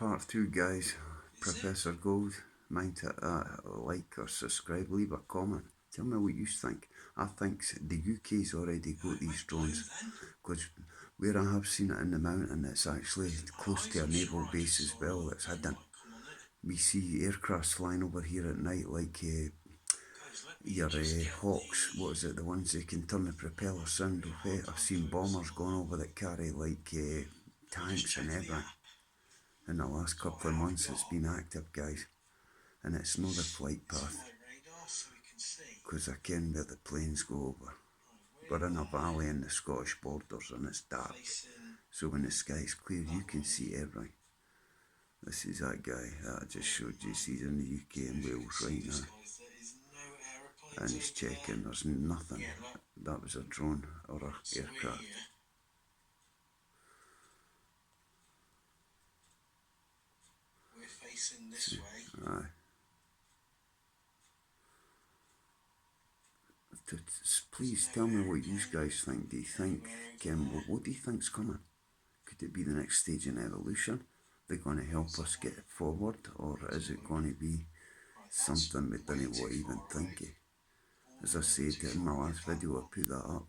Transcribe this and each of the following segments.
part 2, guys. Professor Gold. Mind to like or subscribe, leave a comment. Tell me what you think. I think the UK's already got these drones, because where I have seen it in the mountain, it's actually close to a naval base as well that's hidden. We see aircrafts flying over here at night like your Hawks, what is it, the ones that can turn the propeller sound off it. I've seen bombers going over that carry like tanks and everything. In the last couple of months it's been active, guys, and it's not the flight path, because I ken where the planes go over. We're in a valley in the Scottish borders and it's dark, so when the sky's clear you can see everything. This is that guy that I just showed you. He's in the UK and Wales right now, and he's checking. There's nothing. That was a drone or a aircraft. Facing this way. Aye. Please tell me what you guys think. Do you think, what do you think's coming? Could it be the next stage in evolution? They're going to help us get it forward, or is it going to be something we don't even think of? As I said in my last video, I put that up.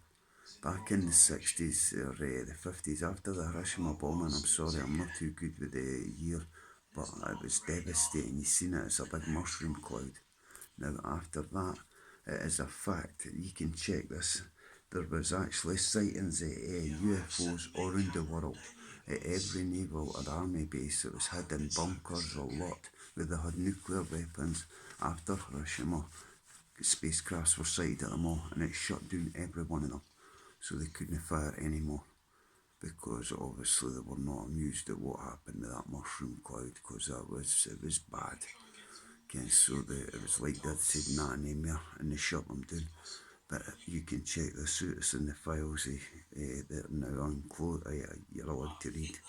Back in the 60s or the 50s, after the Hiroshima bombing, I'm sorry, I'm not too good with the year, but it was devastating. You seen it, it's a big mushroom cloud. Now after that, it is a fact, you can check this, there was actually sightings of UFOs all around the world. At every naval or army base, it was hidden bunkers a lot, where they had nuclear weapons. After Hiroshima, spacecrafts were sighted at them all, and it shut down every one of them, so they couldn't fire anymore, because obviously they were not amused at what happened with that mushroom cloud, because it was bad. Okay, so it was like they'd said nah anymore, and they shut them down. But you can check this out, it's in the files that are now unclosed, you're allowed to read.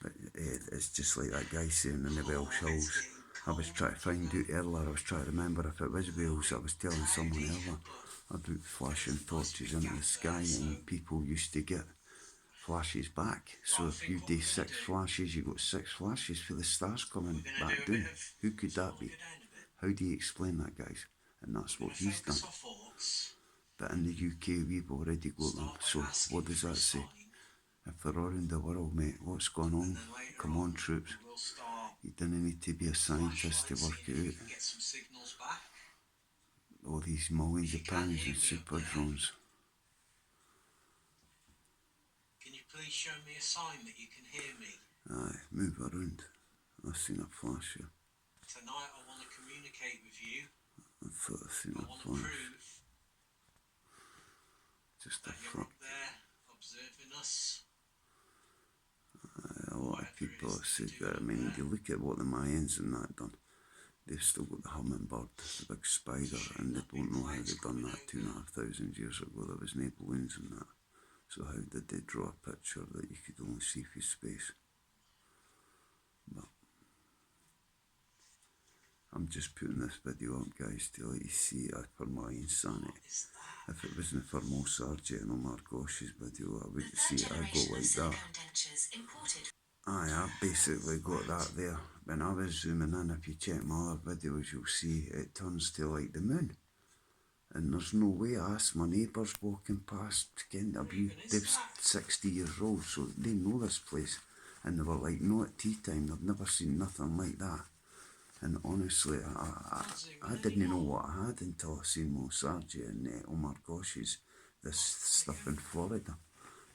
But it's just like that guy saying in the Welsh Hills. I was trying to find out earlier, I was trying to remember if it was Wales. I was telling someone earlier about flashing torches into the sky, and people used to get flashes back. So if you do 6 flashes, you got 6 flashes for the stars coming back down. Who could that be? How do you explain that, guys? And that's what he's done. But in the UK, we've already got them. So what does that say? If they're all around the world, mate, what's going on? Come on, troops. You didn't need to be a scientist to work it out. All these millions of pounds in super drones. Can you please show me a sign that you can hear me? Aye, move around. I've seen a flash here. Tonight I want to communicate with you. I thought I've seen a flash. Just a flash. Up there observing us. A lot of people have said that. I mean, you look at what the Mayans and that done. They've still got the hummingbird, the big spider, and they don't know how they done that 2,500 years ago. There was no balloons and that. So how did they draw a picture that you could only see through space? But I'm just putting this video up, guys, to let you see it for my insanity. If it wasn't for Mo Sargent and Omar Gosh's video, I wouldn't see it. I'd go like that. Aye, I basically got that there. When I was zooming in, if you check my other videos, you'll see it turns to like the moon. And there's no way. I asked my neighbours walking past, they're 60 years old, so they know this place. And they were like, no, at tea time, they've never seen nothing like that. And honestly, I didn't know what I had until I seen Mo Sargent and Omar Gosh's, this stuff in Florida.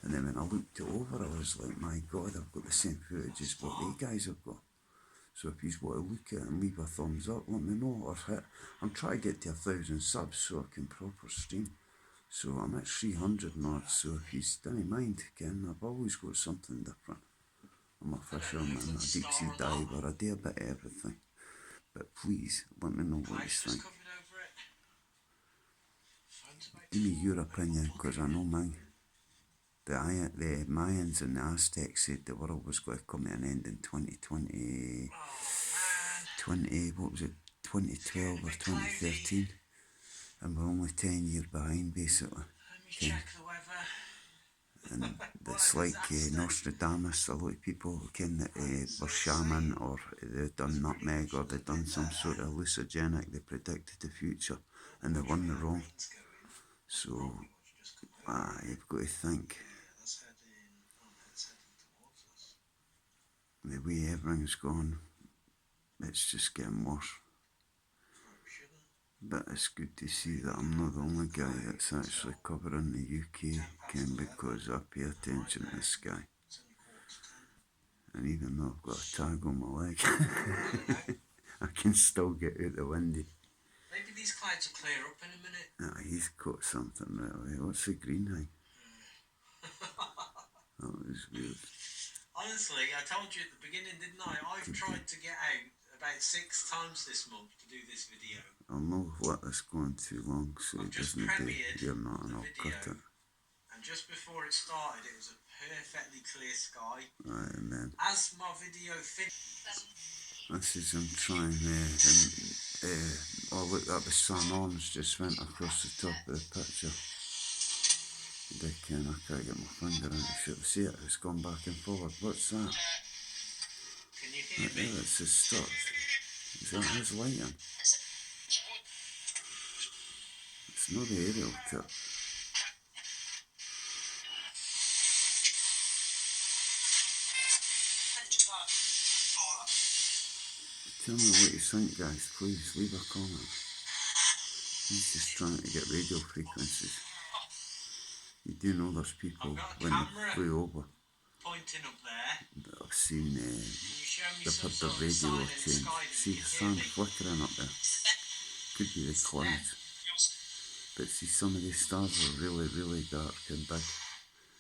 And then when I looked it over, I was like, my God, I've got the same footage as what they guys have got. So if you want to look at it and leave a thumbs up, let me know, or hit. I'm trying to get to 1,000 subs so I can proper stream. So I'm at 300 now, so if you don't mind, Ken, I've always got something different. I'm a fisherman, a deep sea diver, I do a bit of everything. But please, let me know what you think. Give me your opinion, because I know mine. The Mayans and the Aztecs said the world was going to come to an end in 2020, what was it, 2012 or 2013, and we're only 10 years behind, basically. Let me check the weather. And it's like Nostradamus. A lot of people ken that were shaman, or they'd done nutmeg, or they'd done some sort of hallucinogenic. They predicted the future, and they won the wrong. So, you've got to think the way everything's gone, it's just getting worse. But it's good to see that I'm not the only guy that's actually covering the UK, Ken, because I pay attention to this guy. And even though I've got a tag on my leg, I can still get out the windy. Maybe these clouds will clear up in a minute. Nah, he's caught something really. What's the green thing? That was weird. Honestly, I told you at the beginning, didn't I? I've tried to get out about 6 times this month to do this video. I'll not let this go on too long so it doesn't hear not, and I'll cut it. And just before it started, it was a perfectly clear sky. Right, and then as my video finished, this is him trying oh look, that the sun arms just went across the top of the picture. I can't get my finger in the shit. See it? It's gone back and forward. What's that? Can you hear me? There, it's just stopped. Is that his lighting? It's not the aerial tip. Tell me what you think, guys. Please leave a comment. He's just trying to get radio frequencies. You do know there's people when they flew over pointing up there that have seen they've had the radio change. See the sun flickering up there? Could be the clouds. But see, some of these stars are really, really dark and big.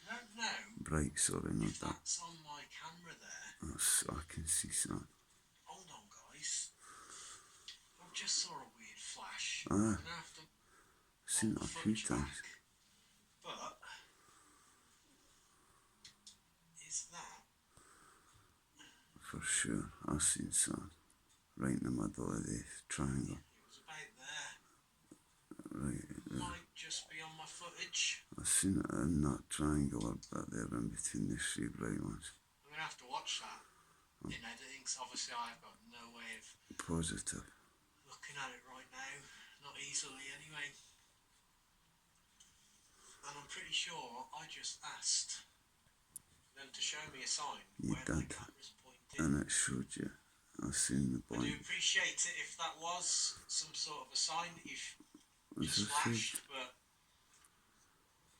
I don't know. Bright, sorry, not that. That's on my camera there. I can see some. Hold on, guys. I just saw a weird flash. I've seen it a few times. But is that? For sure, I've seen some. Right in the middle of the triangle. It was about there. Right there. Might just be on my footage. I've seen it in that triangular bit there in between the three bright ones. I'm going to have to watch that in editing, because obviously I've got no way of Positive. looking at it right now. Not easily, anyway. And I'm pretty sure I just asked them to show me a sign You where did. the camera's pointing. And it showed you. I've seen the I blank. do appreciate it if that was some sort of a sign that you've As just I flashed, said, but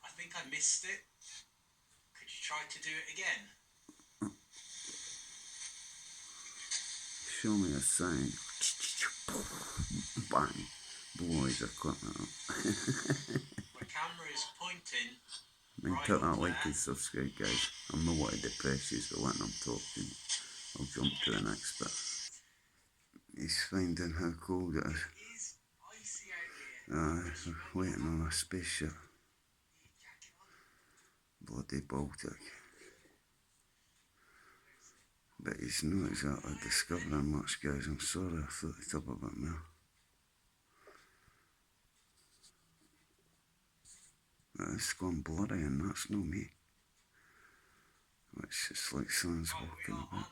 I think I missed it. Could you try to do it again? show me a sign. Bang. Boys are cutting it up. My camera is pointing. Right, hit that like and subscribe, guys. I'm not wanting to depress you, so when I'm talking, I'll jump to the next bit. He's finding how cold it is. It is icy out here. We're waiting on a spaceship. Bloody Baltic. But he's not exactly discovering much, guys. I'm sorry, I thought it up a bit more. It's gone blurry and that's not me. It's just like someone's walking about.